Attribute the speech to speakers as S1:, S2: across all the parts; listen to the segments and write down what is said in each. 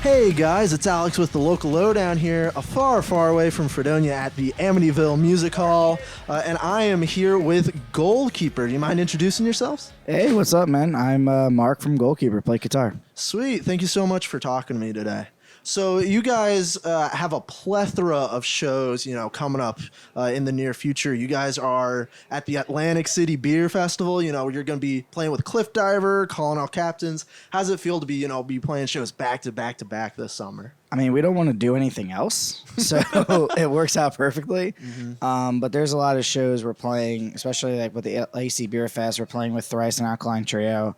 S1: Hey guys, it's Alex with the local lowdown here, far, far away from Fredonia at the Amityville Music Hall, and I am here with Goalkeeper. Do you mind introducing yourselves?
S2: Hey, what's up, man? I'm Mark from Goalkeeper, play guitar.
S1: Sweet, thank you so much for talking to me today. So you guys have a plethora of shows, coming up in the near future. You guys are at the Atlantic City Beer Festival. You're going to be playing with Cliff Diver, calling out captains. How does it feel to be playing shows back to back to back this summer?
S2: I mean, we don't want to do anything else, so it works out perfectly. But there's a lot of shows we're playing, especially like with the AC Beer Fest. We're playing with Thrice and Alkaline Trio.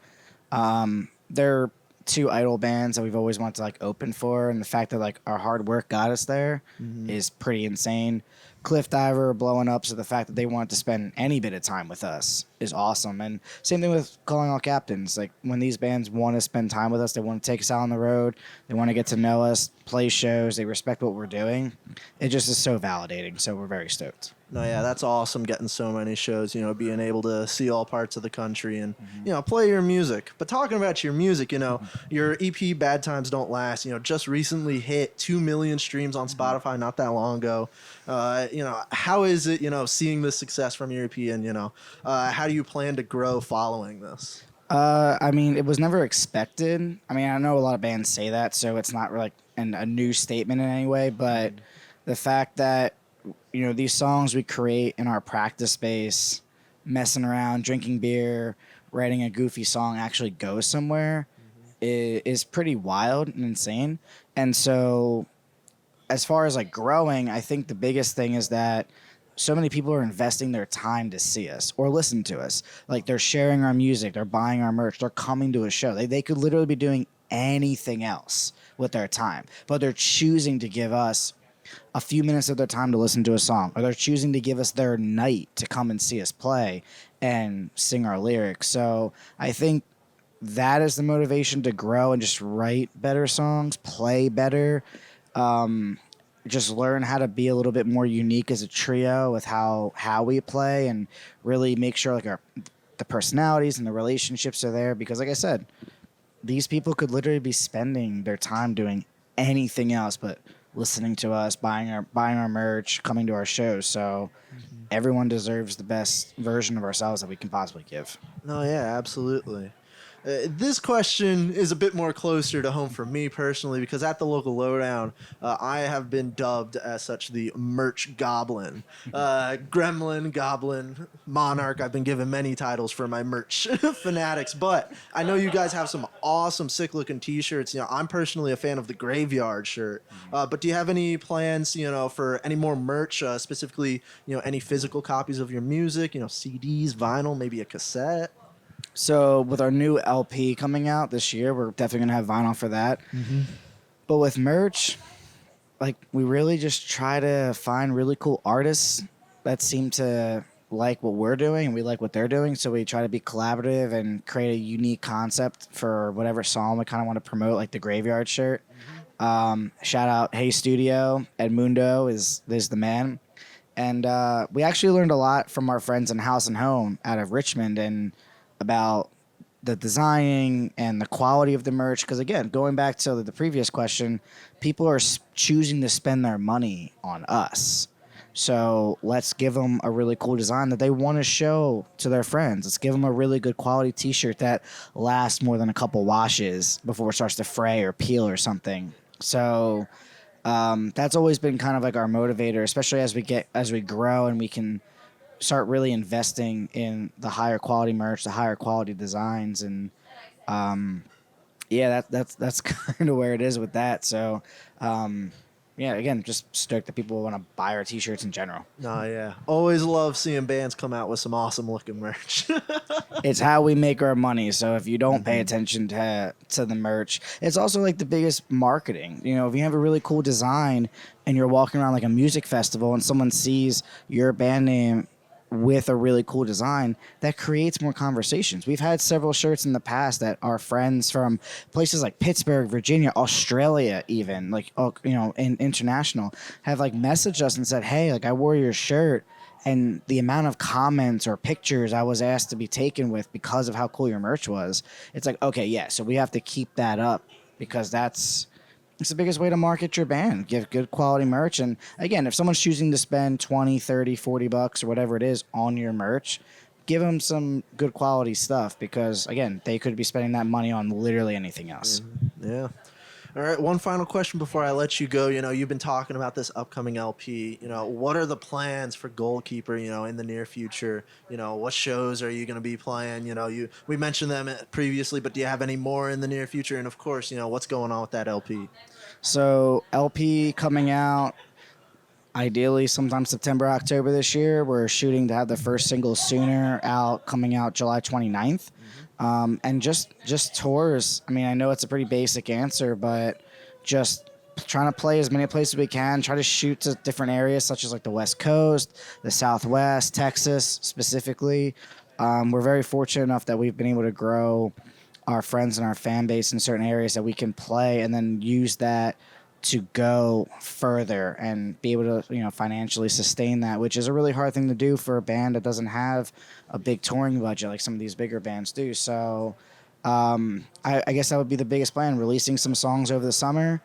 S2: They're two idol bands that we've always wanted to like open for, and the fact that like our hard work got us there is pretty insane. Cliff Diver blowing up, so the fact that they wanted to spend any bit of time with us is awesome. And same thing with Calling All Captains. Like when these bands want to spend time with us, they want to take us out on the road, they want to get to know us, play shows, they respect what we're doing. It just is so validating, so we're very stoked.
S1: No, yeah, that's awesome getting so many shows, being able to see all parts of the country and, play your music. But talking about your music, your EP Bad Times Don't Last, just recently hit 2 million streams on Spotify not that long ago. How is it, seeing the success from your EP and, how do you plan to grow following this?
S2: I mean, it was never expected. I mean, I know a lot of bands say that, so it's not like a new statement in any way, but the fact that these songs we create in our practice space, messing around, drinking beer, writing a goofy song actually goes somewhere is pretty wild and insane. And so as far as like growing, I think the biggest thing is that so many people are investing their time to see us or listen to us. Like they're sharing our music, they're buying our merch, they're coming to a show. They could literally be doing anything else with their time, but they're choosing to give us a few minutes of their time to listen to a song, or they're choosing to give us their night to come and see us play and sing our lyrics. So I think that is the motivation to grow and just write better songs, play better, just learn how to be a little bit more unique as a trio with how we play, and really make sure like the personalities and the relationships are there. Because like I said, these people could literally be spending their time doing anything else but listening to us, buying our merch, coming to our shows. So everyone deserves the best version of ourselves that we can possibly give.
S1: No, yeah, absolutely. This question is a bit more closer to home for me personally, because at the local lowdown, I have been dubbed as such the merch goblin. Gremlin, goblin, monarch. I've been given many titles for my merch fanatics, but I know you guys have some awesome sick looking t-shirts. I'm personally a fan of the graveyard shirt, but do you have any plans, for any more merch, specifically, any physical copies of your music, CDs, vinyl, maybe a cassette?
S2: So with our new LP coming out this year, we're definitely going to have vinyl for that. But with merch, like we really just try to find really cool artists that seem to like what we're doing and we like what they're doing. So we try to be collaborative and create a unique concept for whatever song we kind of want to promote, like the graveyard shirt. Shout out Hey Studio, Edmundo is the man. And we actually learned a lot from our friends in House and Home out of Richmond and about the designing and the quality of the merch. Because again, going back to the previous question, people are choosing to spend their money on us. So let's give them a really cool design that they want to show to their friends. Let's give them a really good quality t-shirt that lasts more than a couple washes before it starts to fray or peel or something. So that's always been kind of like our motivator, especially as we grow and we can start really investing in the higher quality merch, the higher quality designs, and that's kind of where it is with that. So again, just stoked that people want to buy our t-shirts in general.
S1: No, yeah, always love seeing bands come out with some awesome looking merch.
S2: It's how we make our money. So if you don't pay attention to the merch, it's also like the biggest marketing. If you have a really cool design and you're walking around like a music festival and someone sees your band name with a really cool design, that creates more conversations. We've had several shirts in the past that our friends from places like Pittsburgh, Virginia, Australia, even in international, have like messaged us and said, hey, like I wore your shirt, and the amount of comments or pictures I was asked to be taken with because of how cool your merch was. It's like, okay, yeah, so we have to keep that up, because that's It's the biggest way to market your band. Give good quality merch. And again, if someone's choosing to spend 20, 30, 40 bucks or whatever it is on your merch, give them some good quality stuff because, again, they could be spending that money on literally anything else.
S1: Yeah. All right, one final question before I let you go. You've been talking about this upcoming LP. What are the plans for Goalkeeper, in the near future? What shows are you going to be playing? We mentioned them previously, but do you have any more in the near future? And of course, what's going on with that LP?
S2: So LP coming out ideally sometime September, October this year. We're shooting to have the first single Sooner out, coming out July 29th. And just tours. I mean, I know it's a pretty basic answer, but just trying to play as many places we can, try to shoot to different areas such as like the West Coast, the Southwest, Texas specifically. We're very fortunate enough that we've been able to grow our friends and our fan base in certain areas that we can play and then use that to go further and be able to, financially sustain that, which is a really hard thing to do for a band that doesn't have a big touring budget like some of these bigger bands do. So I guess that would be the biggest plan, releasing some songs over the summer,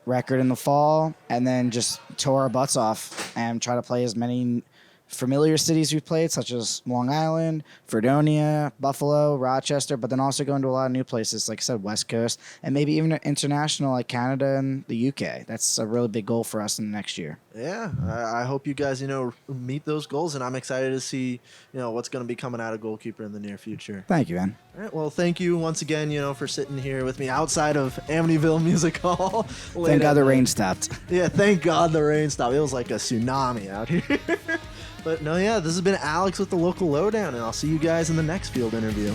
S2: record in the fall, and then just tour our butts off and try to play as many familiar cities we've played, such as Long Island, Fredonia, Buffalo, Rochester, but then also going to a lot of new places, like I said, West Coast, and maybe even international like Canada and the UK. That's a really big goal for us in the next year.
S1: Yeah, I hope you guys, meet those goals, and I'm excited to see, what's going to be coming out of Goalkeeper in the near future.
S2: Thank you, man.
S1: All right, well, thank you once again, for sitting here with me outside of Amityville Music Hall.
S2: Thank God the rain stopped.
S1: Yeah, thank God the rain stopped. It was like a tsunami out here. But no, yeah, this has been Alex with the Local Lowdown, and I'll see you guys in the next field interview.